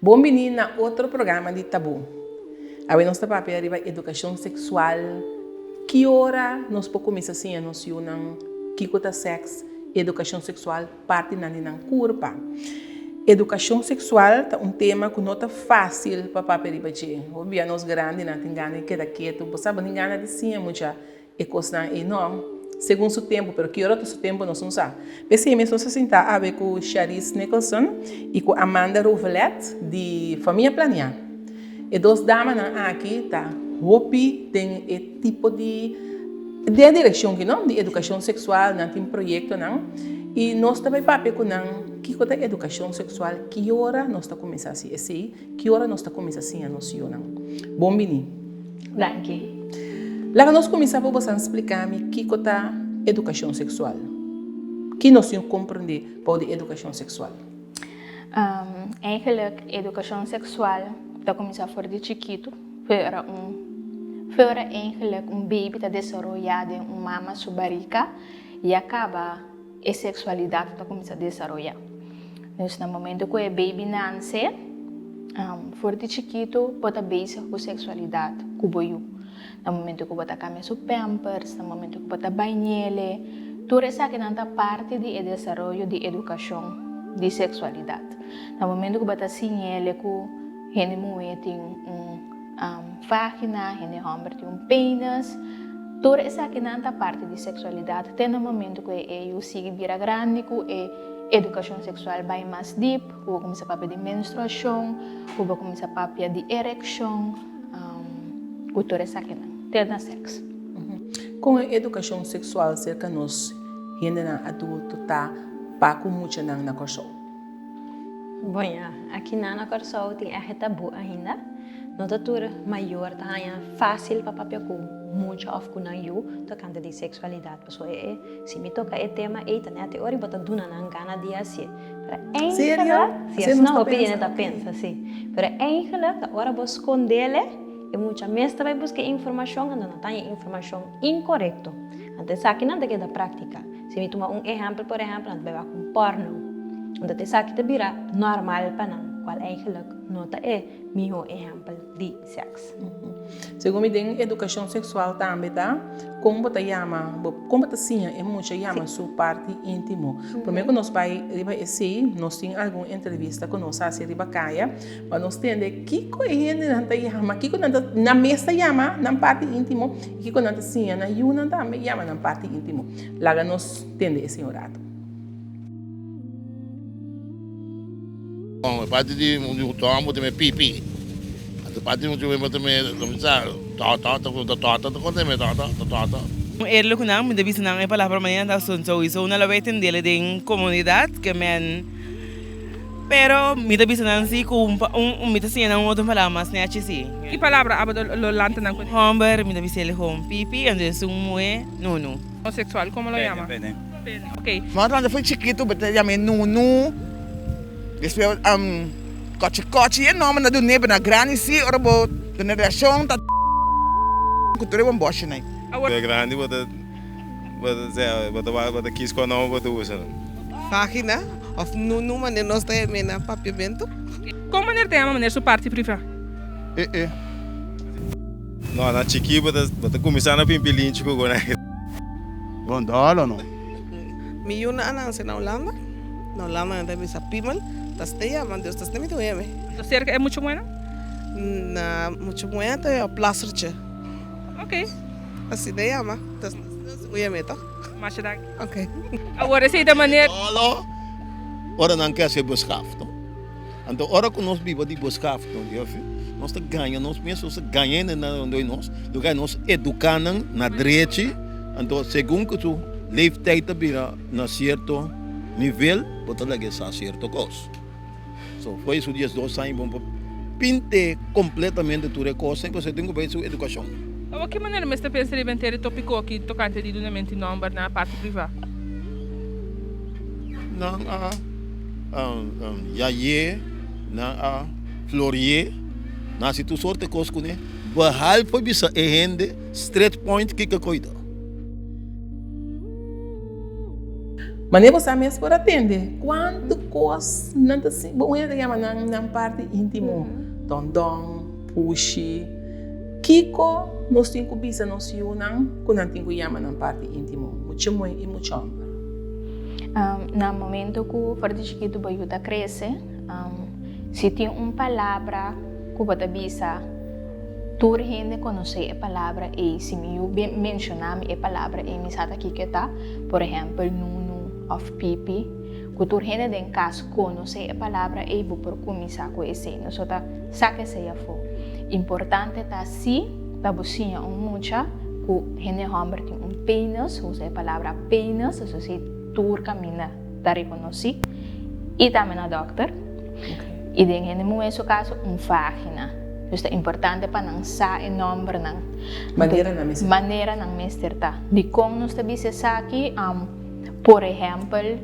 Bom menino na outro programa de Tabu. A nossa papel arriba educação sexual. Que hora nós podemos começar assim a noção que cota sexo, educação sexual parte na curva. Educação sexual é um tema que não é fácil para papel arriba de. Obvia nós grandes não tem gana que daqui tu sabe nem gana de sim muita é coisa enorme. Segundo o tempo, pero que hora do seu tempo nós não sabe. Pensei mesmo se sentar a ver com Charisse Nicholson e com Amanda Rouvelet de Família Planear. E duas damas aqui tá, Hopi tem esse tipo de direção que não, de educação sexual, não tem projeto não. E nós também papel com não, que é educação sexual, que hora nós está começando assim, que hora nós está começando assim a noção não. Bom menino. Danke. Lá nós começamos a explicar-me que é educação sexual. Que nós compreender por educação sexual? Eigenlijk, educação sexual está começando fora de chiquito, para eigenlijk baby está desenvolvendo em uma mama subarica e acaba a sexualidade está começando a desenvolver. Então, no momento que o baby nasce, fora de chiquito pode base com sexualidade, com o boiú. No momento que você cambia o pampers, no momento que você banha ele, tudo isso aqui não é parte do desenvolvimento de educação de sexualidade. No momento que você sinha ele com ele mulher tem vagina, ele homem tem pênis, tudo isso aqui não é parte de sexualidade. Até no momento que eu sigo vira grande, que educação sexual vai mais deep, que eu começo a papel de menstruação, que eu começo a papel de ereção, que tudo isso aqui não tem na sexo. Com a educação sexual cerca nós, gente adulto tá paco muito na corso. Bom, aqui na corso tem tabu ainda. Notatura maior tá fácil para papel com muito of com eu tocando de sexualidade. Pessoal se me toca o tema até hora bota duna na gana de assim. Para sério? Se não opinião da pensa sim. Para eigenlijk da hora vos escondele e muita mestra vai buscar informação quando não tem informação incorreta. Então aqui não tem da prática. Se me toma exemplo, por exemplo, não vai com porno. Então aqui te vira normal para não. Qual eigenlijk não é meu exemplo de sexo. Segundo me tem educação sexual também tá, como você chama, como você sim é muito chama sua parte íntimo. Primeiro que nós vai riba esse, nós tem alguma entrevista com nós assim riba caia, mas nós tende que coisa não tá chama, que na mesa chama na parte íntimo, e que quando sim na yuna também chama na parte íntimo. Lá nós tende esse horário. Bom, a parte de um tomo também pipi. A parte de um também começar tá Eerlijk genomen, moet je na een palavra manhã da son sowieso na lawa entender de comunidade que men. Pero mita bisa nansi kung mita siya nang otong palamas na chisi. Que palavra abado lo lanta ng kundi? Homber mita bisa le home pipi ande sumue nunu. Homosexual, como lo llama? Pene. Ok. Mas quando foi chiquito, eu chamei nunu. Depois coche enorme na do nebe na grande si ora bo de relação tá cultura bom boche né. É grande bota quis com não bota usa. Página of nunu maneira nós temos na papiamento. Como maneira tem a maneira sua parte privada? Não, na chiqui bota começar na pimpilinho chico agora. Bom dólar não. Milhões ananse na Holanda. Na Holanda tem essa pimal. Tastea, mas Deus tastea muito bem. O cerca é muito bueno? Na muito bueno é o plasterche. Ok. Assim daí ama. Tas o yeme tá? Mas dá. Ok. Agora essa é da maneira. Ora não quer ser buscado. Então ora que nós viva de buscar, nós tá ganhando, nós mesmos ganhando na onde nós educando na direita. Então segundo que tu leeftijd vira na certo nível, botar lá que a certo coisa. So, foi isso dias 2 anos, bom, pinte completamente tudo coisa, sem você ter que ver sua educação. De que maneira você pensa em inventar o tópico aqui tocante de donamento em número na parte privada? Não, Yaye, na Florie, na situ soorte coisas que né, behalve bisa ehende straight point que cuida. Mas nem você mesmo por atender. Quanto coisa, não tá assim, bom, eu chama na parte íntima, dondong, pushi, kiko, nós temos que bisa nós unang, quando não temos que chamar na parte íntima, muito muito e muito amor. No momento que o forte chiquito vai crescer, se tem uma palavra que você bisa, toda gente conhece a palavra e se eu mencionar a palavra e me sabe aqui que tá, por exemplo, nunu of pipi, que toda gente em casa conhece a palavra e vou começar com esse, não só tá saque se a for. Importante tá se tá buscando mucha que gente homem tem penis, usa a palavra penis, isso se tour camina da reconhecer e também a doctor. E de gente no esse caso vagina. Então é importante para não saber o nome não. Maneira não mesterta. De como nós tabis aqui, por exemplo,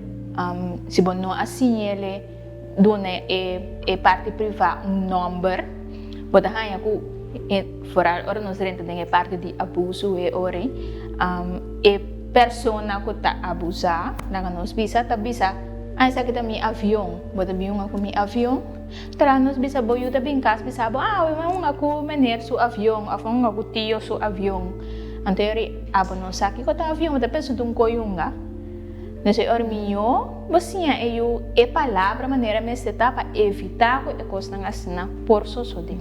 se você não assinale dona é parte privada número, pode ganhar que fora ora nós renta tem parte de abuso e ora persona que está abusar, na nós bisa tabisa, ai sa kita mi avião, bota biung ako mi avião, tara nós bisa boyo ta bingkas bisa bo, eu ako mener su avião, afang ako tio su avião, anteri abo no saki ko ta avião, bota penso tung koyunga, nesse orminho, você é palavra maneira meseta para evitar que a coisa não assina por sosode.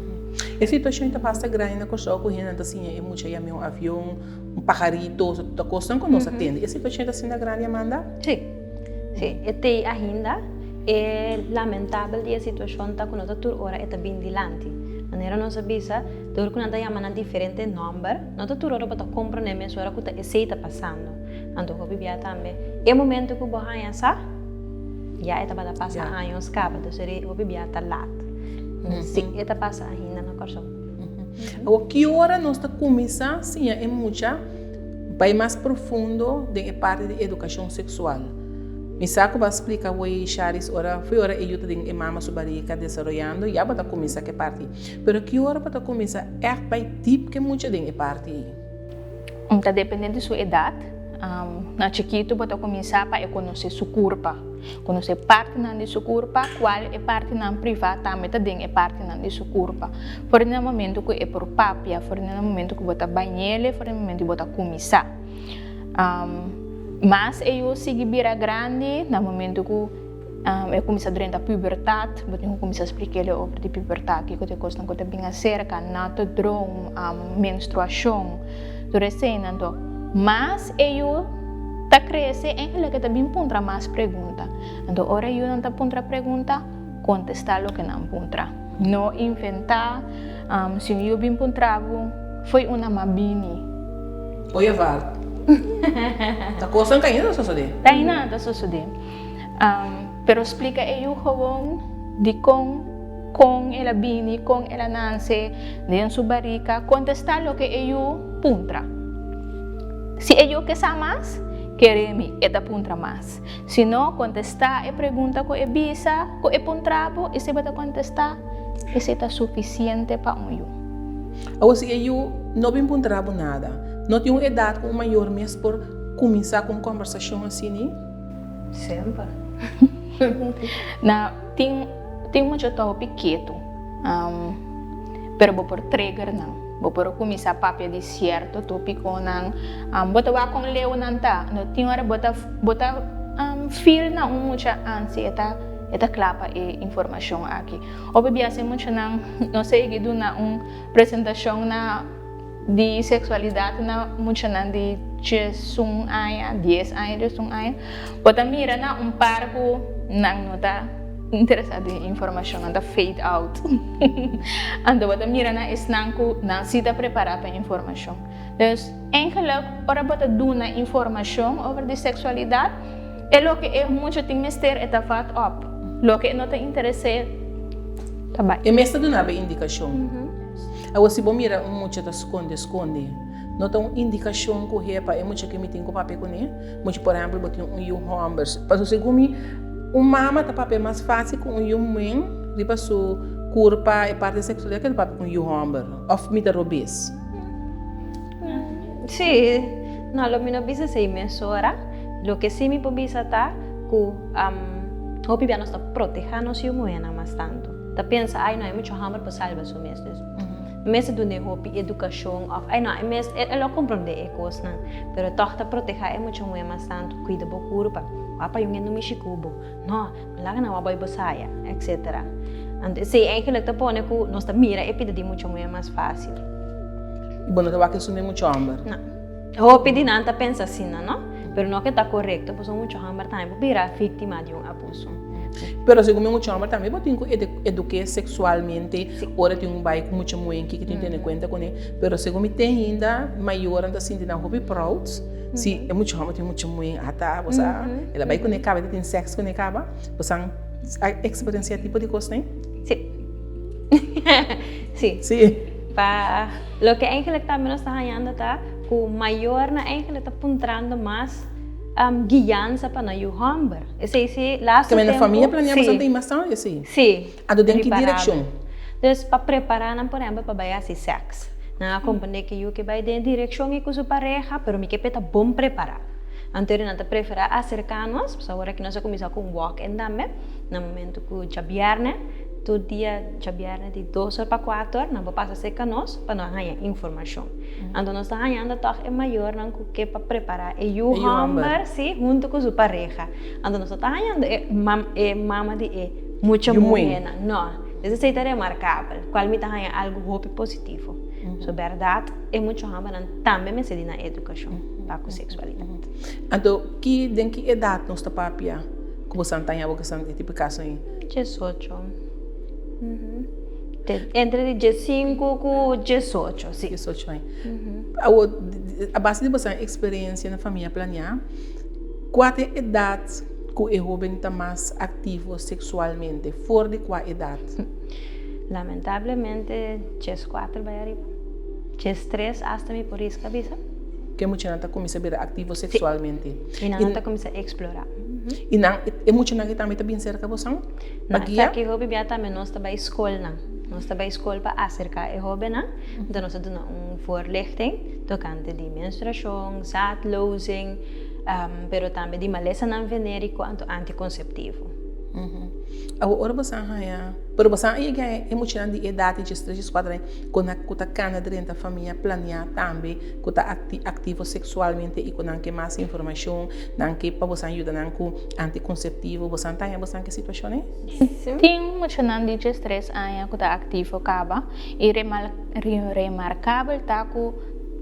A situação está bastante grande na coisa que a gente assim é muito já um avião, pajarito, a coisa que nós atende. A situação está assim na grande Amanda? Sim, sim. E ainda é lamentável a situação está com nós toda hora é bem dilante. Maneira nós avisa, toda que nós chamamos diferente número, nós toda hora para comprar nem mesmo hora que está passando. Então eu vivia também. E momento que você essa, já é para passar anos capa, então eu vivia até lá. Sim, é passa ainda na coisa. O que hora nós está começando, sim, é muita, vai mais profundo da parte de educação sexual. Me saco vai explicar o Charis ora foi hora eu tenho a mama subarica desenvolvendo e agora começa que parte. Pero que hora para começar é vai tipo que muita da parte. Tá dependendo da sua idade. Na chiquito pode começar para conhecer sua corpo, conhecer parte de sua corpo, qual é parte na privada, também é parte de sua corpo. Por no momento que é por papia, por no momento que você banhele, por no momento que você começar. Mas eu segui vira grande, no momento que eu comecei durante a puberdade, eu comecei a explicar sobre a puberdade, que eu gosto de bem acerca, natodrom, menstruação, tudo isso, então. Mas eu tá crescendo em que também pontra mais pergunta. Então, ora eu não tá pontra pergunta, contestar o que não pontra. Não inventar, se eu bem pontravo, foi uma mabini. Oi, Evar. Tá coçando caindo ou só suceder? Tá ainda só suceder. Pero explica eu como de com ela bini, com ela nasce, de sua barriga, contestar o que eu pontra. Se eu que sabe mais, queremos é da pontra mais. Se não contestar a pergunta que é bisa, que é pontrabo, e se você contestar, isso está suficiente para eu. Ou se eu não bem pontrabo nada, não tenho idade com o maior mês por começar com conversação assim, né? Sempre. Tem muito tópico quieto, pero por trigger não. Por começar papel de certo tópico não, bota com leu não tá, não tinha hora bota feel na muita ansiedade, eta clapa e informação aqui. O bebê assim muito não sei que do na apresentação na de sexualidade na muito não de 10 anos de sung aya, bota mira na parco não tá interessado em informação, anda fade out. Anda bota mira na esnanco, não se está preparado para informação. Então, eigenlijk, ora bota duna informação over de sexualidade, é o que é muito tem mister é fat up. O que não te interessa, tá bem. É mesmo do nada indicação. Agora se bom mira muito tá esconde. Não tem uma indicação que é para é muito que me tem com papel com ele. Muito por exemplo, botar you hombres. Para o segundo mama tá papel mais fácil com um mãe, riba su curpa e parte sexual que papel com um homem, of me da robês. Sí, no, lo mío bisa sei mesora, lo que sí me bisa ta ku hopi bia nos ta protegernos y muena más tanto. Ta pensa ai no hay mucho hambre para salvar su meses. Meses donde hopi educación of ai no, mes lo comprende ecos nan, pero toch ta proteger mucho muena más tanto, cuida bo curpa. Apa yung no mishikubo. No, malaga na wabay bosaya, etc. And sí, eigenlijk ta pone ku nos ta mira e pide di mucho muena más fácil. Bueno, te va a que sume mucho hambre. No. Hopi di nanta pensa assim, no? Pero no que está correcto, pues son mucho hambre también, porque era víctima de un abuso. Pero se come mucho hambre también, porque tengo que educar sexualmente, ahora tengo un baile con mucho muy que tengo que tener cuenta con él. Pero se come tem ainda maior anda assim de não hobby proud, se é muito hambre tem muito muy ata, você, ela vai com ele acaba tem sexo com ele acaba, você a experiência tipo de coisa, né? Sí. Sí. Sí. Pa lo que eigenlijk también nos está hallando está que mayor na eigenlijk está apuntando más guiança para na hambre. Esse sí, lá que na família planeamos tem mais tão assim. Sim. A do tem que direção. Então para preparar por exemplo para vai assim sexo. Na compreender que eu que vai de direção e com sua pareja, pero me que peta bom preparar. Anterior não te prefere acercar-nos, pues agora que nós começamos com walk-in também, no momento que já viernes, todo dia já viernes de 2 horas para 4 horas, não vou passar cerca nós para nós ganhar informação. Então nós estamos ganhando toch é maior não que para preparar e o hammer sim junto com sua pareja. Então nós estamos ganhando é mama de muita mulher, não. Isso é remarcável. Qual me está ganhando algo positivo. So verdade é muito hammer também me cede na educação para a sexualidade. Então que den que idade nós está papia? Como santa ya boca santa tipo caso aí? 18. Entre 15 com 18, sim. 18 anos. A base de você experiência na família planear, qual é a idade que o jovem está mais ativo sexualmente? Fora de qual idade? Lamentavelmente, 4 vai arriba. 3 hasta me por isso cabeça. Que muita gente começa a ser ativo sexualmente. E não está começa a explorar. E não, é muita gente também está bem cerca de você? Não, está aqui hobby bem também nós está bei escola não. Nós está bei escola para acercar é hobby não. Então nós damos voorlichting tocante de menstruação, zaadlozing, pero também de maleza não venérico quanto anticonceptivo. Agora você é, pero você é muito grande de idade de 3 4 anos, quando está cana dentro da família planear também, quando está ativo sexualmente e quando tem mais informação, não que para você ajudar com anticonceptivo, você está em que situação é? Tem muito grande de 3 anos que está ativo acaba e remarcável está com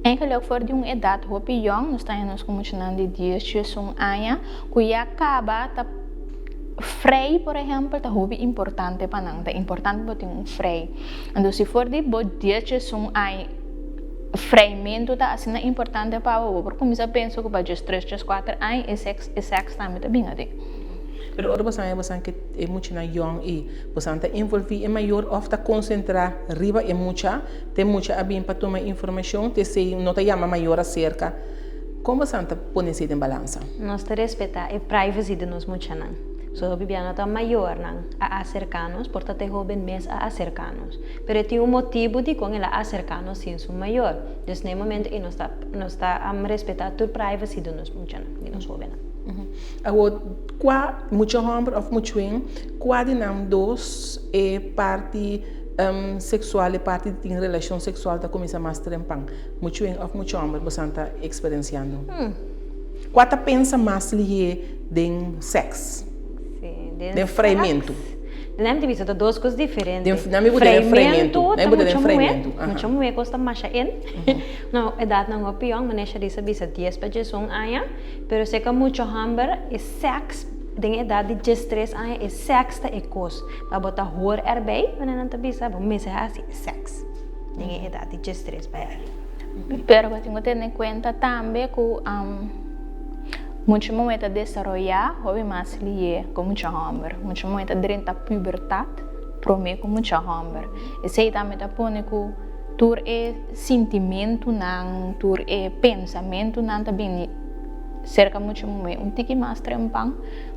eigenlijk voor die idade hopi jong, nós estamos com muito grande de 10 anos, que já acaba tá vrij, por exemplo, é muito importante para nós. É importante para ter vrij. Então, se for de bodia, são aí vrijmente tá assim é importante para o porque começa a pensar que para 3, 4 anos é sexo também tá bem ali. Pero agora você que é muito na young e você está envolvido é maior ou está concentrar riba é muita, tem muita a bem para tomar informação, te sei não te chama maior acerca. Como você está pondo-se em balança? Nós te respeitar a privacy de nós muito não. So, Bibiana está maior a acercar-nos, portanto, é jovem mesmo a acercar-nos. Pero tem motivo de com ela acercar-nos sem ser maior. Então, nesse momento, nós está a respeitar a privacy de nós jovens. Agora, qual muito homem ou muito bem, qual de nós dois é parte sexual e parte de relação sexual da começa mais trempang? Muito bem ou muito homem você está experienciando? Qual você pensa mais ligado de sexo? De freimento. Não é vista duas coisas diferentes. Não me botar freimento. Não me botar freimento. Muito mulher gosta mais em. Não, a idade não é pior, mas deixa de saber se 10 para 11 anos, pero se que muito hambre é sexo. Den idade de 13 anos é sexo é coisa. Para botar horror erbij, mas não te bisa, vamos pensar assim, sexo. Den idade de 13 para aí. Pero eu tenho que ter em conta também que muito momento de desarrollar, hobby mais lié com muito hambre. Muito momento durante a pubertade, promete com muito hambre. E sei também que põe que tur é sentimento não, tur é pensamento não também cerca muito tiki mais trempang,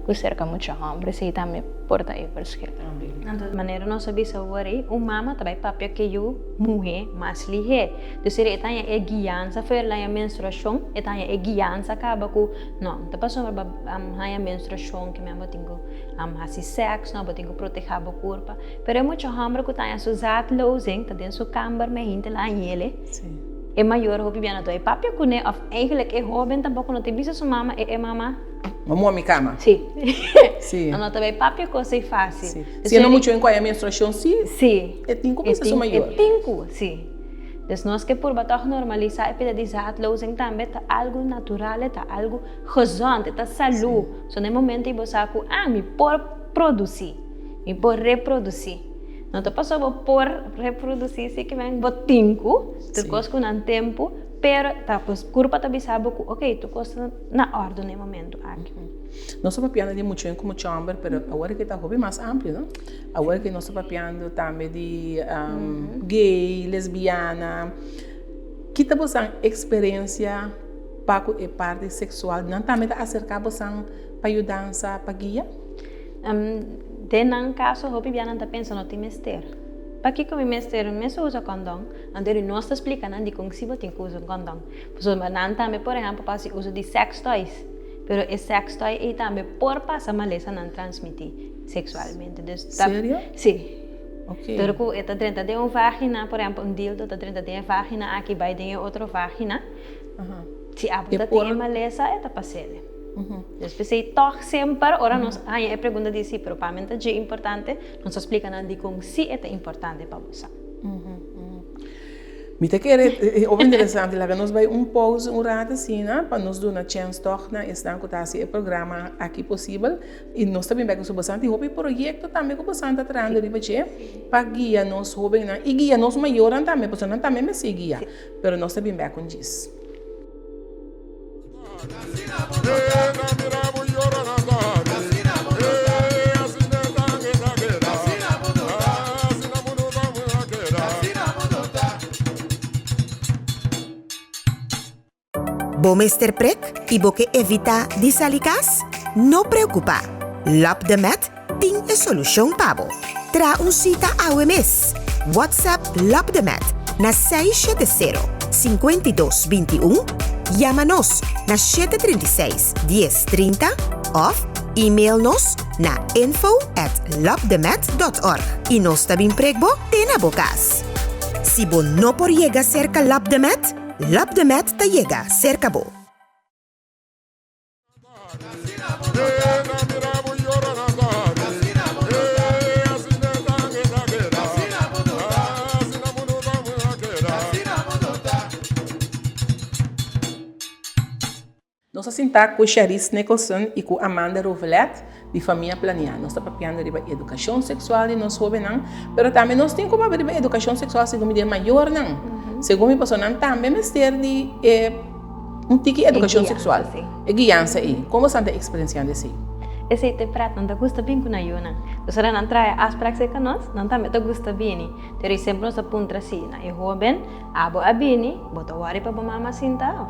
que cerca muito hambre, se também porta aí verschil. De maneira não sabia saber, mama também papel que eu mulher mais lihe. Dus er etanya é guiança foi lá a menstruação, etanya é guiança acaba com não, tá passando a menstruação que mesmo tenho hasi sexo, não tenho proteger a corpo, pero é muito hambre que tá usado losing, tá dentro do camber me hinte lá ele. Sim. É maior hobby biana do papel que né, eigenlijk é hobby também não tem bisa sua mama é mama. Vamos a minha cama? Sim. Sim. Não também papel coisa é fácil. Sim. Se não muito em qual é a menstruação, sim. Sim. É tinco bisa maior. É tinco, sim. Dus nós que por batok normalizar e pedir zaadlozing também tá algo natural, tá algo gezond, tá saúde. So no momento eu vou com me por produzir, me por reproduzir. Não tô passando por reproduzir, se que vem botinco, tu costa com um tempo, pero tá pues curva tá bisabo que ok, tu costa na ordem no momento aqui. Nós estamos papiando de muito como chamber, pero agora que está hobby mais amplo, não? Agora que nós estamos papiando também de gay, lesbiana, que está buscando experiência para a parte sexual, não também está acercar buscando para ajudança, para guia? Num caso, hobby biana tá pensando no timester. Para que como mister, me usa condão, andei não está explicando de como se você usa condão. Porque não também, por exemplo, para se uso de sex toys. Pero esse sex toy e também por passar maleza não transmitir sexualmente. Sério? Sim. Ok. Pero que está dentro de uma vagina, por exemplo, dildo está dentro de uma vagina, aqui vai dentro de outra vagina. Se a bunda tem maleza, é para ser. Depois se toca sempre, ora nós, a pergunta diz sim, pero para mim é importante, nós explicamos de como se é importante para você. Me te querer, é interessante, lá nós vai pause, rato assim, né, para nos dar uma chance toch na estar com esse programa aqui possível e nós também vai com bastante hobby projeto também com bastante atrás de você para guiar nós hobby na e guiar nós maior também, porque não também me seguia, pero nós também vai com isso. Bom Mr. Prek e boque evita disalicas? Não preocupa. Lap de Met tem a solução para você. Tra cita ao mês. WhatsApp Lap de Met na 670-5221. Chama-nos na 736-1030 ou e-mail-nos na info@lapdemet.org. E nós também pregbo tem na bocas. Se você não por chegar cerca Lap de Met, Lap de Met ta llega cerca bo. Nós assim tá com Charisse Nicholson e com Amanda Rovelet de Família Planear. Nós estamos falando de educação sexual e nós jovens não, mas também nós temos como abrir educação sexual segundo de maior não. Segundo a pessoa não também mestre de tiki educação sexual. É guiança aí. Como você está experienciando isso? Esse te prato não te gusta bem com a Yuna. Você não traz as práticas com nós, não também te gusta bem. Ter sempre nós aponta assim, na eu jovem, abo a bem, bota o ar para mamá sinta.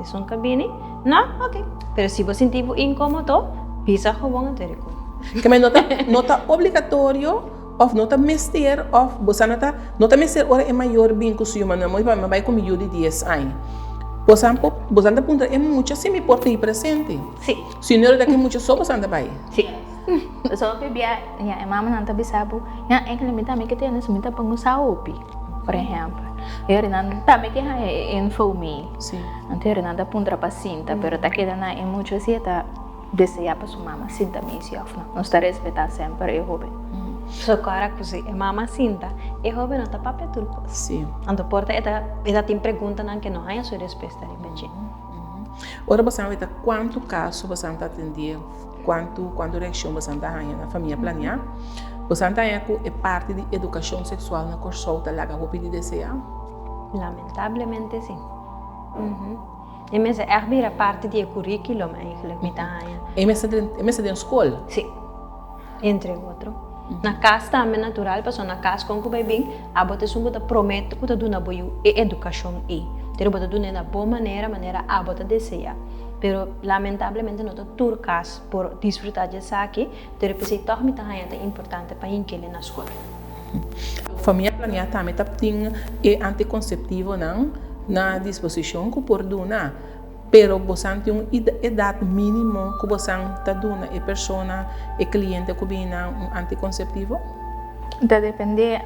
Isso nunca bem? Não, ok. Mas se você sentir incômodo, pisa com o terico. Que mas não está obrigatório, ou não está mestre, ou você não está mestre, ora é maior bem que o seu mano, mas vai comigo de 10 anos. Você não aponta é muito assim me porta aí presente. Sim. Se não é daqui muito só você não vai. Sim. So bebia, a mama não tá bisabo, é que limita me que tem nesse muita pengusa opi, por exemplo. Eu não também que é infome. Sim. Anterior não dá puntra para cinta, pero tá que na é muito assim tá desejar para sua mama cinta mesmo, não está respeitar sempre eu hobby. So cara così, e mama cinta, e hobby não tá papel turco. Sim. Ando porta ela tem pergunta não que não há a sua resposta repete. Ora você vai quanto caso você está atender, quanto reação você está tendo na família planear. Você está é parte de educação sexual na consulta lá que eu pedi desejar? Lamentavelmente sim. E mas é a parte do currículo eigenlijk met aan. E mas de escola? Sim. Entre outro. Na casa também natural, pessoa na casa com o bebê, a bota sungo promete que tu dá boa educação e. Ter bota do na boa maneira a bota deseja. pero lamentablemente não turcas por desfrutar de saque, pero pensei toch me tá é importante para inquele na escola. Família planeada também tem anticonceptivo na disposição que por dona, pero você tem uma idade mínima que você está dando a pessoa, a cliente que vem um anticonceptivo? Depende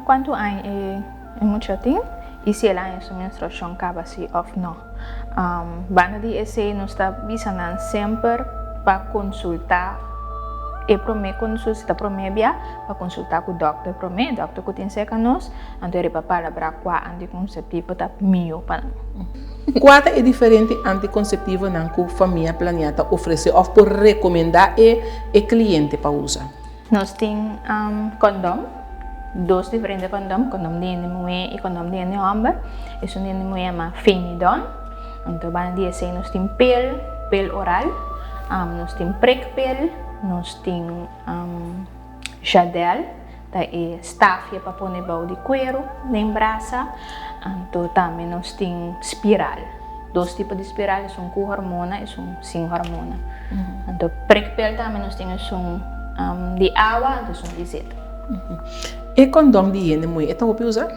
quanto é muito tempo e se ela é sua menstruação acaba se ou não. Banda de esse nós está visando sempre para consultar e consulta promébia para consultar com o doctor que tem seca nós, então ele para falar qual anticonceptivo tá melhor para. Qual é diferente anticonceptivo que a família planeada oferece ou por recomendar e cliente para usar? Nós temos condom, dois diferentes condom de mulher e condom de homem. Esse de mulher chama Phenidone. Então, banda de esse nós temos pel oral, nós temos PrEP-Pill, nós temos Jadel, é staff para pôr de cuero, nem braça. Então, também nós temos espiral. Dois tipos de espiral, são com hormona e são sem hormona. Então, PrEP-Pill também nós temos de água, então são de zeta. E condom de higiene mulher, então você usa?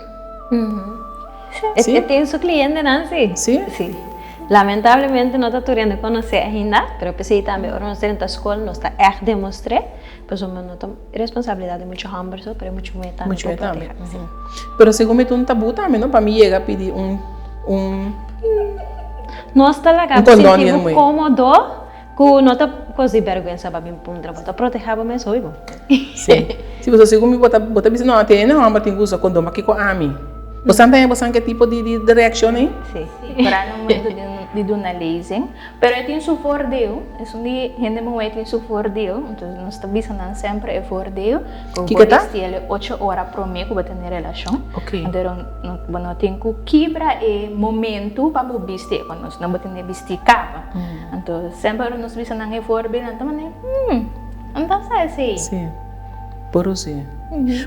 Eu tenho seu cliente, não sei? Sim? Sim. Lamentablemente não está podendo conhecer ainda, mas pensei também, nós temos na escola, nós está echt demonstrar, mas não tem responsabilidade muito hamburger, mas muito mulher também. Muito também. Mas segundo um tabu também, não para mim chega a pedir nós está lá, sentimos cômodo, que não está coisa vergonha para mim para botar proteger para mim só igual. Sim. Se você segundo me botar dizer não tem mas tem que usar condom aqui com a mim. Você tem que tipo de reação aí? Sim. Para no momento de dar laser, pero eu tenho fordeu, isso de gente muito tem fordeu, então nós estamos visando sempre é fordeu. Que que tá? 8 horas por mês para ter relação. Ok. Então não tem que quebrar o momento para vestir, quando nós não podemos vestir capa. Então sempre nós visando é fordeu, então sai assim. Sim. Por você.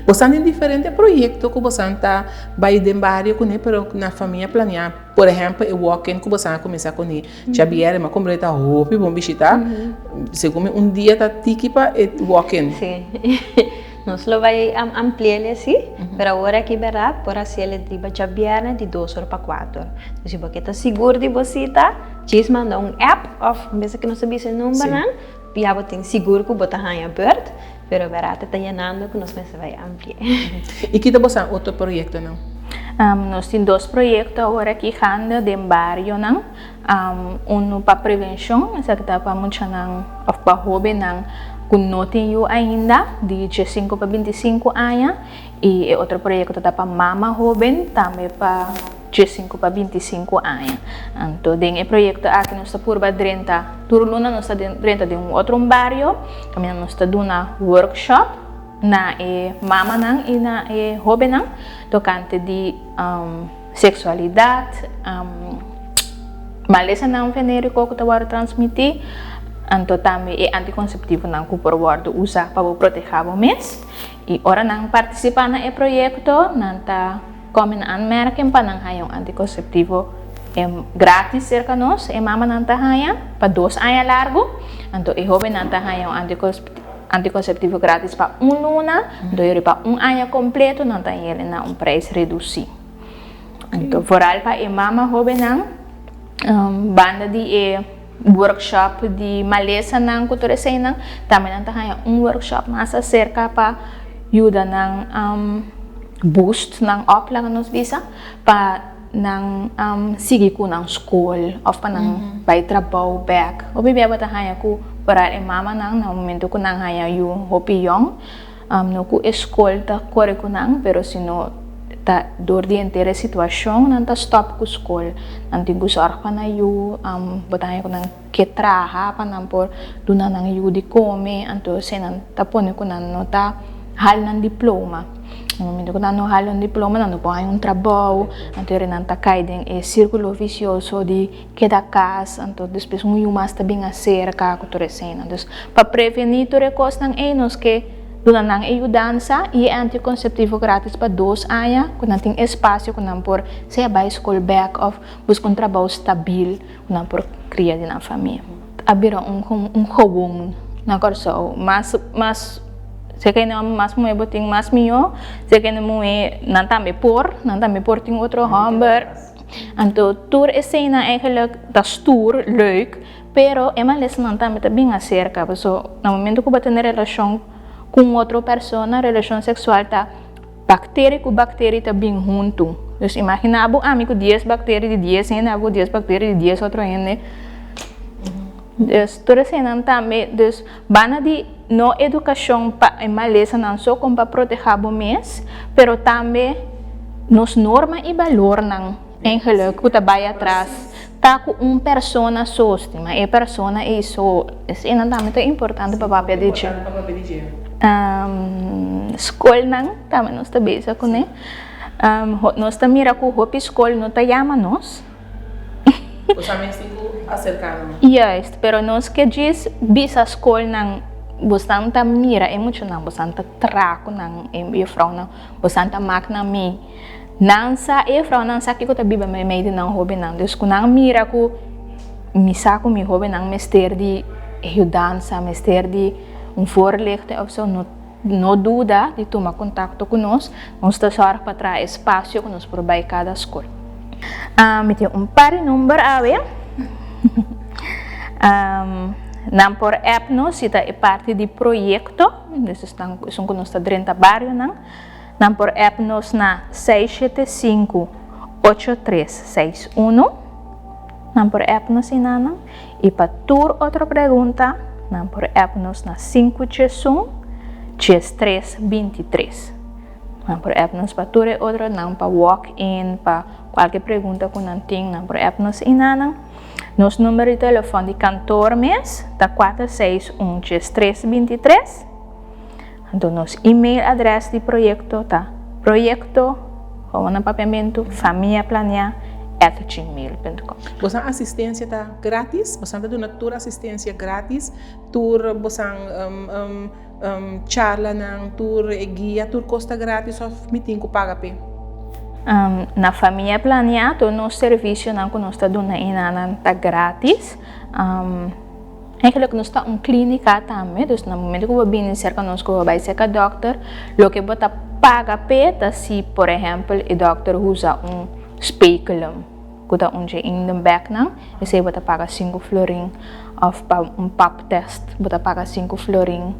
Você tem diferentes projetos que você está vai de barrio com pero na família planear. Por exemplo, o walk-in que você começar com ele. Já vier uma completa roupa, bom visitar. Segundo dia está tiki para o walk-in. Sim. Nós lo vai ampliar assim, mas agora aqui verdade, por assim ele diba já vier de 2 horas para 4. Então se você está seguro de você tá, diz manda app of, mesmo que não sabe se número não, já você tem seguro que você está aberto. Pero verate está llenando que nos meses vai ampliar. E que você outro projeto não? Nós temos 2 projetos agora aqui ando de barrio não, para prevenção, essa que está para muito não, para jovem não, que não tem ainda de 5 para 25 anos e outro projeto está para mama jovem também para 5 para 25 anos. Então, tem o projeto aqui nós está por 30, turluna nós está dentro de outro barrio, também nós está dando workshop na mama nang e na jovem nang tocante de sexualidade, maleza nang venérico que está transmitir, então também é anticonceptivo nang que por word usa para proteger o mês e ora nang participar na projeto nanta como anmerken para não anticonceptivo grátis cerca nós e mama não tá para 2 anos largo então e jovem não tá anticonceptivo grátis para 1 luna então para 1 ano completo não tá ele na preço reduzido então foral para e mama jovem não banda de workshop de maleza não cultura cena também não tá workshop mais cerca para ajuda não boost ng oplang nos visa pa nang sige ko ng school of pa nang by trabaho back o bibya ba tahaya ko para mama nang na momento ko nang haya yung hopiyong no ko school ta kore ko nang pero sino ta dor di entere situasyon nang ta stop ko school nang tingo sa pa na yu bataya ko nang ketraha pa nang por duna nang yu di come anto senan tapon ko nang nota hal ng diploma. No momento ko nano hal ng diploma, nano po yung trabaho, anto rin ang takay din círculo vicioso de cada casa, anto depois yung mas tabi nga cerca, kuturesin. Anto, pa prevenir to recos ng enos que Doon ang ayudança e anticonceptivo grátis para 2 anos, kung não tem espaço, kung não por se vai school back of buscar trabalho stabil, kung não por criar na família. Abrir hobong na corso, mas se kaya naman mas mo boting mas mio, se kaya mo não também por ting outro hamburger. Então, tour escena eigenlijk dat stoer, leuk, pero é uma lição não também bem acerca, so no momento que você tem relação com outra pessoa, relação sexual tá bactéria com bactéria tá bem junto. Dus imagina abo amigo 10 bactérias de 10 ainda abo 10 bactérias de 10 outro ainda. Dus toda cena também, dus bana de no educação pa é uma lição não só como para proteger o mês, pero também nos normas e valor não eigenlijk que tá vai atrás. Tá com persona sostima, e persona é isso, é também importante para papel de dia. Escola não, também nós também isso com né. Nós também mira com o escola não tá chama nós. Os amigos acercaram. Yes, pero nós que diz bisa escola não bastante mira emocional, bastante traco não e frau não, bastante máquina me. Nansa e frau nansa que eu tabi ba me de não hobby não, dus com não mira com misa com me hobby não mester de ajudança, mester de voorlichten of zo, no dúvida de tomar contato conosco, nós está só para trazer espaço que nós por vai cada escola. Me tem par de número a ver. Não por app nós está é parte de projeto, desses estão que nós está dentro do bairro não por app nós na 675-8361, não por app nós inana e para tour outra pergunta. Não por app nós na 561-323. Não por app nós para tour outra não para walk-in para qualquer pergunta que não tem não por app nós inana. Nosso número de telefone de cantor mês tá 461-323. Então nosso e-mail adresse de projeto tá projeto com um papiamento familiaplanear@gmail.com. Você assistência tá grátis? Você está dando tour assistência grátis? Tour você charla não, tour guia, tour custa grátis ou me tem que pagar pe? Na família planear, todo nosso serviço não que nós está dando ainda tá grátis. Eigenlijk nós está clínica também, dus no momento que eu vim cerca nós que vai ser com doctor, lo que bota paga pe, tá se por exemplo o doctor usa speculum, que tá onde in den back não, e se bota paga 5 florin, of pap test, bota paga 5 florin.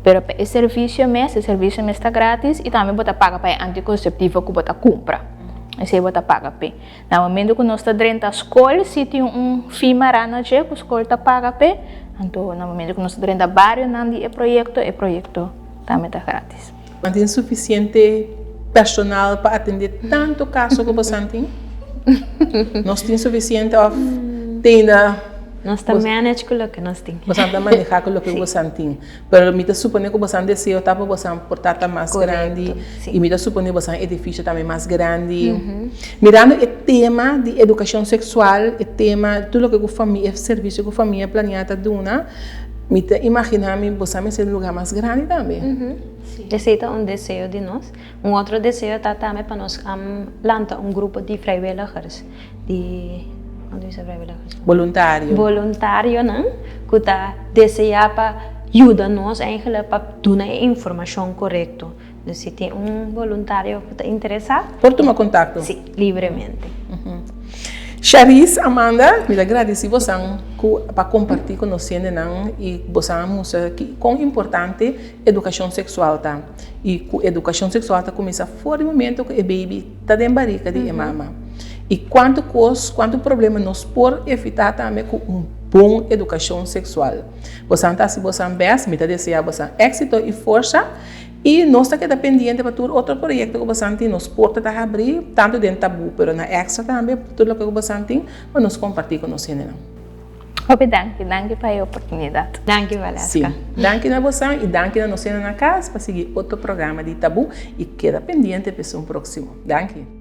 Pero o serviço mês está grátis e também bota paga para anticonceptivo que bota compra. Esse bota paga pe. No momento que nós está dentro da escola, se tem fee marana que a escola está paga pe, então no momento que nós está dentro do bairro, não é projeto também está grátis. Mas tem suficiente personal para atender tanto caso que você tem? Nós temos suficiente tenda. Nós estamos manage com o que nós temos. Você está manejar com o que você tem. Mas me supõe que você deseja para você portar mais grande e me supõe que você edifício também mais grande. Mirando o tema de educação sexual, o tema tudo o que a família, o serviço que a família planeada dona, me imagina que você ser um lugar mais grande também. Esse é desejo de nós. Outro desejo está também para nós lançar grupo de vrijwilligers de voluntário não que está desejar para ajudar nós eigenlijk para dar a informação correta. Dus se tem voluntário que está interessado, pode tomar contato? Sim, livremente. Charis, Amanda, me agradeci você para compartilhar com nós e você mostra que quão importante educação sexual tá. E a educação sexual tá começa fora do momento que o baby está dentro da barriga de mama. E quanto problema nós por evitar também com boa educação sexual. Você está se você bem, me deseja você êxito e força. E nós estamos dependentes para todo outro projeto que você tem, nos portas a abrir, tanto dentro do tabu, mas na extra também, tudo o que você tem, mas nós compartilhamos com você. Danke pela oportunidade. Danke, Valesca. Sim, danke a você e danke a nós na casa para seguir outro programa de Tabu e queda pendente para o próximo. Danke.